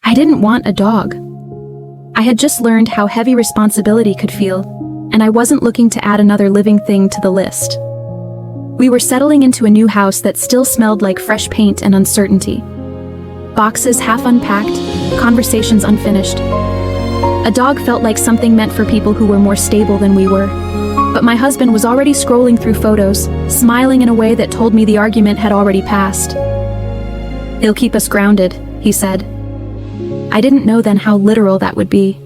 I didn't want a dog. I had just learned how heavy responsibility could feel, and I wasn't looking to add another living thing to the list. We were settling into a new house that still smelled like fresh paint and uncertainty. Boxes half unpacked, conversations unfinished. A dog felt like something meant for people who were more stable than we were. But my husband was already scrolling through photos, smiling in a way that told me the argument had already passed. "He'll keep us grounded," he said. I didn't know then how literal that would be.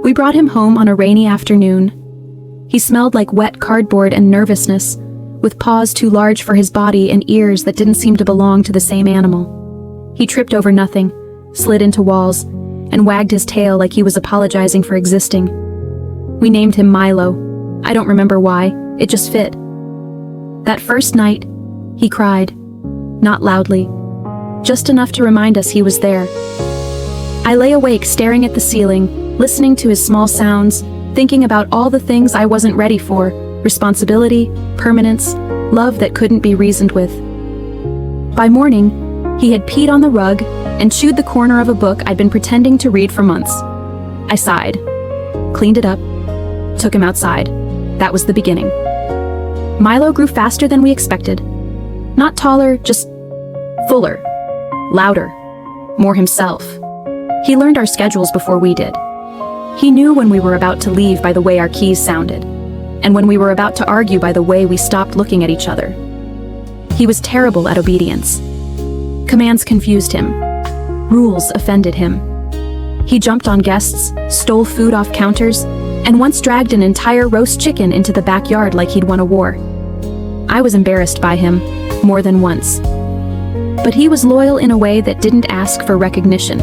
We brought him home on a rainy afternoon. He smelled like wet cardboard and nervousness, with paws too large for his body and ears that didn't seem to belong to the same animal. He tripped over nothing, slid into walls, and wagged his tail like he was apologizing for existing. We named him Milo. I don't remember why, it just fit. That first night, he cried. Not loudly, just enough to remind us he was there. I lay awake staring at the ceiling, listening to his small sounds, thinking about all the things I wasn't ready for: responsibility, permanence, love that couldn't be reasoned with. By morning, he had peed on the rug and chewed the corner of a book I'd been pretending to read for months. I sighed, cleaned it up, took him outside. That was the beginning. Milo grew faster than we expected. Not taller, just fuller, louder, more himself. He learned our schedules before we did. He knew when we were about to leave by the way our keys sounded, and when we were about to argue by the way we stopped looking at each other. He was terrible at obedience. Commands confused him. Rules offended him. He jumped on guests, stole food off counters, and once dragged an entire roast chicken into the backyard like he'd won a war. I was embarrassed by him, more than once. But he was loyal in a way that didn't ask for recognition.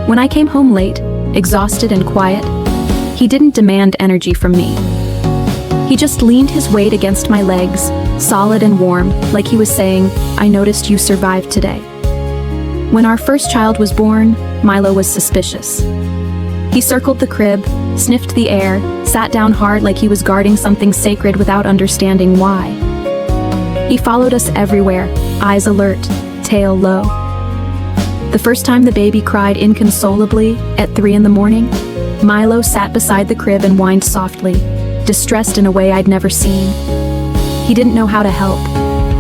When I came home late, exhausted and quiet, he didn't demand energy from me. He just leaned his weight against my legs, solid and warm, like he was saying, "I noticed you survived today." When our first child was born, Milo was suspicious. He circled the crib, sniffed the air, sat down hard like he was guarding something sacred without understanding why. He followed us everywhere, eyes alert, tail low. The first time the baby cried inconsolably at 3 in the morning, Milo sat beside the crib and whined softly, distressed in a way I'd never seen. He didn't know how to help.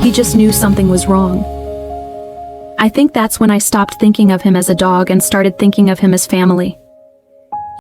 He just knew something was wrong. I think that's when I stopped thinking of him as a dog and started thinking of him as family.